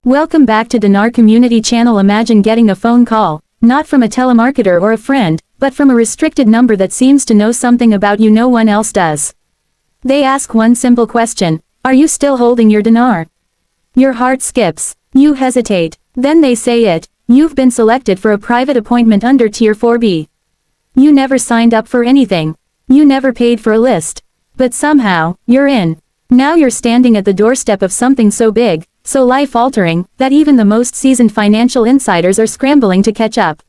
Welcome back to Dinar Community Channel. Imagine getting a phone call, not from a telemarketer or a friend, but from a restricted number that seems to know something about you no one else does. They ask one simple question: are you still holding your dinar? Your heart skips. You hesitate. Then they say it: you've been selected for a private appointment under Tier 4B. You never signed up for anything. You never paid for a list. But somehow, you're in. Now you're standing at the doorstep of something so big, so life-altering, that even the most seasoned financial insiders are scrambling to catch up.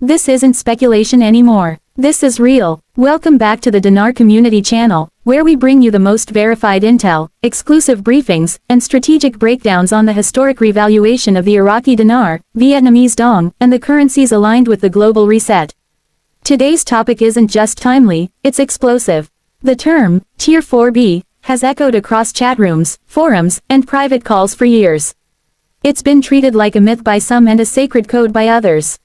This isn't speculation anymore. This is real. Welcome back to the Dinar Community Channel, where we bring you the most verified intel, exclusive briefings, and strategic breakdowns on the historic revaluation of the Iraqi dinar, Vietnamese dong, and the currencies aligned with the global reset. Today's topic isn't just timely, it's explosive. The term, Tier 4B, has echoed across chat rooms, forums, and private calls for years. It's been treated like a myth by some and a sacred code by others.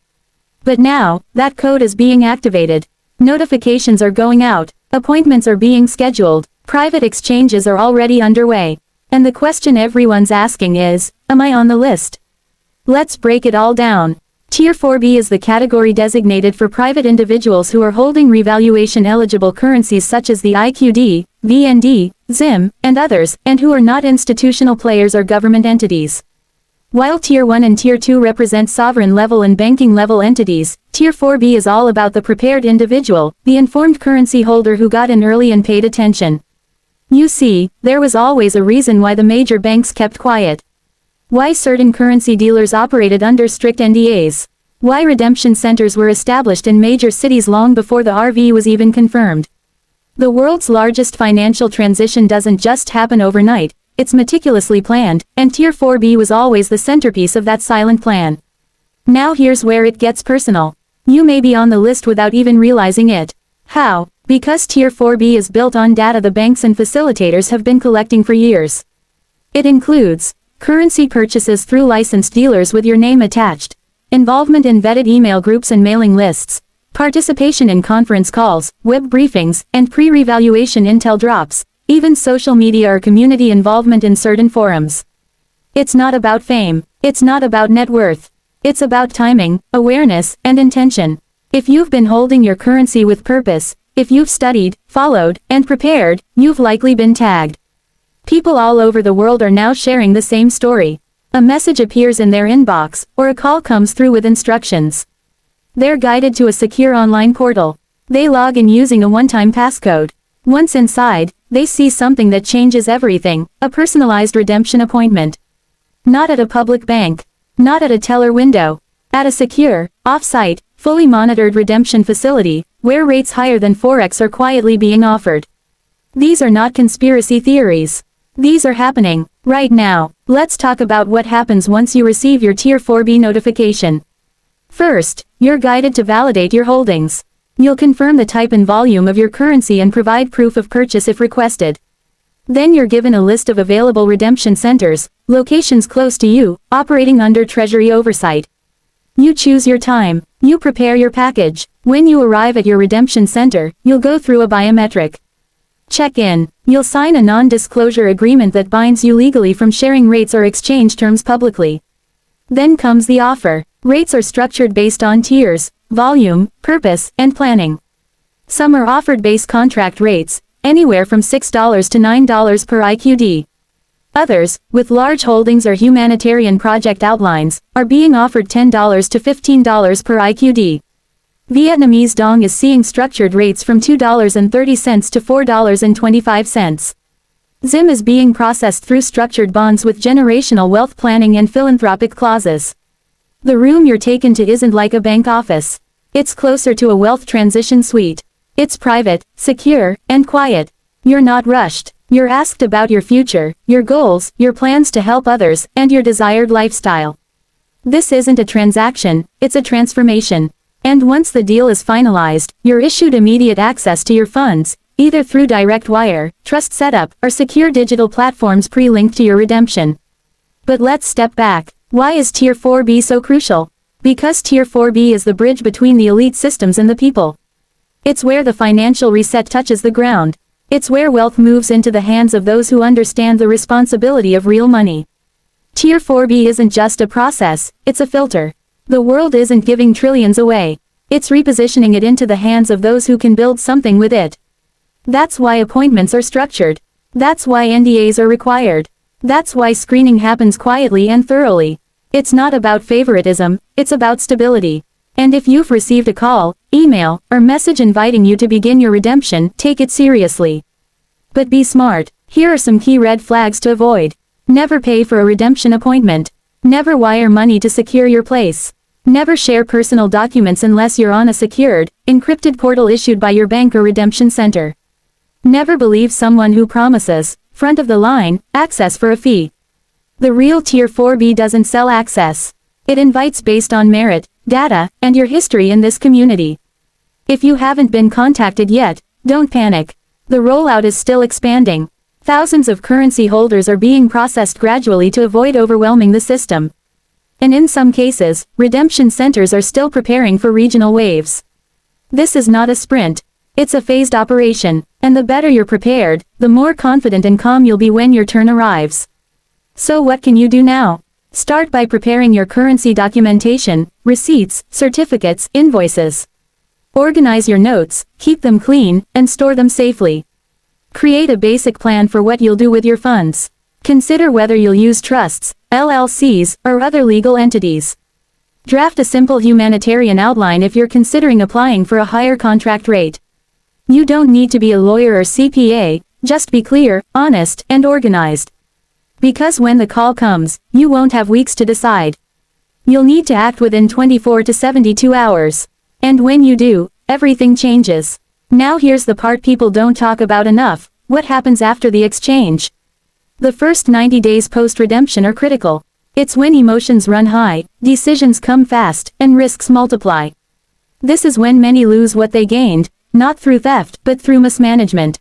But now, that code is being activated. Notifications are going out, appointments are being scheduled, private exchanges are already underway. And the question everyone's asking is, am I on the list? Let's break it all down. Tier 4B is the category designated for private individuals who are holding revaluation-eligible currencies such as the IQD, VND, ZIM, and others, and who are not institutional players or government entities. While Tier 1 and Tier 2 represent sovereign-level and banking-level entities, Tier 4B is all about the prepared individual, the informed currency holder who got in early and paid attention. You see, there was always a reason why the major banks kept quiet. Why certain currency dealers operated under strict NDAs. Why redemption centers were established in major cities long before the RV was even confirmed. The world's largest financial transition doesn't just happen overnight, it's meticulously planned, and Tier 4B was always the centerpiece of that silent plan. Now here's where it gets personal. You may be on the list without even realizing it. How? Because Tier 4B is built on data the banks and facilitators have been collecting for years. It includes currency purchases through licensed dealers with your name attached, involvement in vetted email groups and mailing lists, participation in conference calls, web briefings, and pre-revaluation intel drops, even social media or community involvement in certain forums. It's not about fame, it's not about net worth. It's about timing, awareness, and intention. If you've been holding your currency with purpose, if you've studied, followed, and prepared, you've likely been tagged. People all over the world are now sharing the same story. A message appears in their inbox, or a call comes through with instructions. They're guided to a secure online portal. They log in using a one-time passcode. Once inside, they see something that changes everything: a personalized redemption appointment. Not at a public bank. Not at a teller window. At a secure, off-site, fully monitored redemption facility, where rates higher than 4x are quietly being offered. These are not conspiracy theories. These are happening, right now. Let's talk about what happens once you receive your Tier 4B notification. First, you're guided to validate your holdings. You'll confirm the type and volume of your currency and provide proof of purchase if requested. Then you're given a list of available redemption centers, locations close to you, operating under Treasury oversight. You choose your time. You prepare your package. When you arrive at your redemption center, you'll go through a biometric check-in. You'll sign a non-disclosure agreement that binds you legally from sharing rates or exchange terms publicly. Then comes the offer. Rates are structured based on tiers, volume, purpose, and planning. Some are offered base contract rates, anywhere from $6 to $9 per IQD. Others, with large holdings or humanitarian project outlines, are being offered $10 to $15 per IQD. Vietnamese dong is seeing structured rates from $2.30 to $4.25. ZIM is being processed through structured bonds with generational wealth planning and philanthropic clauses. The room you're taken to isn't like a bank office. It's closer to a wealth transition suite. It's private, secure, and quiet. You're not rushed. You're asked about your future, your goals, your plans to help others, and your desired lifestyle. This isn't a transaction, it's a transformation. And once the deal is finalized, you're issued immediate access to your funds, either through direct wire, trust setup, or secure digital platforms pre-linked to your redemption. But let's step back. Why is Tier 4B so crucial? Because Tier 4B is the bridge between the elite systems and the people. It's where the financial reset touches the ground. It's where wealth moves into the hands of those who understand the responsibility of real money. Tier 4B isn't just a process, it's a filter. The world isn't giving trillions away. It's repositioning it into the hands of those who can build something with it. That's why appointments are structured. That's why NDAs are required. That's why screening happens quietly and thoroughly. It's not about favoritism, it's about stability. And if you've received a call, email, or message inviting you to begin your redemption, take it seriously. But be smart. Here are some key red flags to avoid. Never pay for a redemption appointment. Never wire money to secure your place. Never share personal documents unless you're on a secured, encrypted portal issued by your bank or redemption center. Never believe someone who promises, front of the line, access for a fee. The real Tier 4B doesn't sell access. It invites based on merit, data, and your history in this community. If you haven't been contacted yet, don't panic. The rollout is still expanding. Thousands of currency holders are being processed gradually to avoid overwhelming the system. And in some cases, redemption centers are still preparing for regional waves. This is not a sprint. It's a phased operation, and the better you're prepared, the more confident and calm you'll be when your turn arrives. So what can you do now? Start by preparing your currency documentation, receipts, certificates, invoices. Organize your notes, keep them clean, and store them safely. Create a basic plan for what you'll do with your funds. Consider whether you'll use trusts, LLCs, or other legal entities. Draft a simple humanitarian outline if you're considering applying for a higher contract rate. You don't need to be a lawyer or CPA, just be clear, honest, and organized. Because when the call comes, you won't have weeks to decide. You'll need to act within 24 to 72 hours. And when you do, everything changes. Now here's the part people don't talk about enough: what happens after the exchange? The first 90 days post-redemption are critical. It's when emotions run high, decisions come fast, and risks multiply. This is when many lose what they gained, not through theft, but through mismanagement.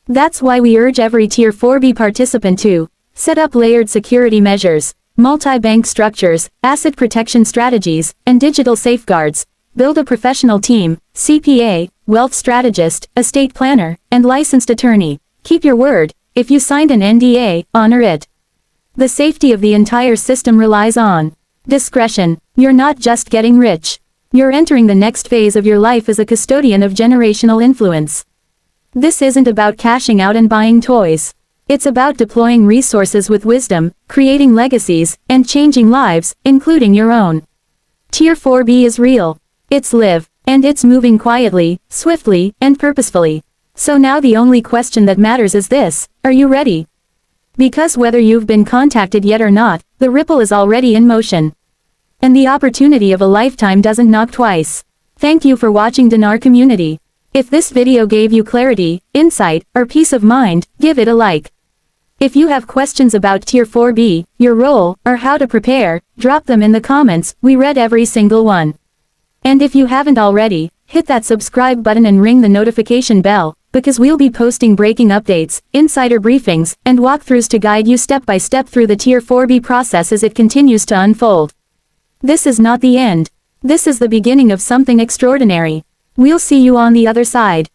That's why we urge every Tier 4B participant to set up layered security measures, multi-bank structures, asset protection strategies, and digital safeguards. Build a professional team, CPA, wealth strategist, estate planner, and licensed attorney. Keep your word. If you signed an NDA, honor it. The safety of the entire system relies on discretion. You're not just getting rich. You're entering the next phase of your life as a custodian of generational influence. This isn't about cashing out and buying toys. It's about deploying resources with wisdom, creating legacies, and changing lives, including your own. Tier 4B is real. It's live, and it's moving quietly, swiftly, and purposefully. So now the only question that matters is this: are you ready? Because whether you've been contacted yet or not, the ripple is already in motion. And the opportunity of a lifetime doesn't knock twice. Thank you for watching Dinar community. If this video gave you clarity, insight, or peace of mind, give it a like. If you have questions about Tier 4B, your role, or how to prepare, drop them in the comments. We read every single one. And if you haven't already, hit that subscribe button and ring the notification bell, because we'll be posting breaking updates, insider briefings, and walkthroughs to guide you step by step through the Tier 4B process as it continues to unfold. This is not the end. This is the beginning of something extraordinary. We'll see you on the other side.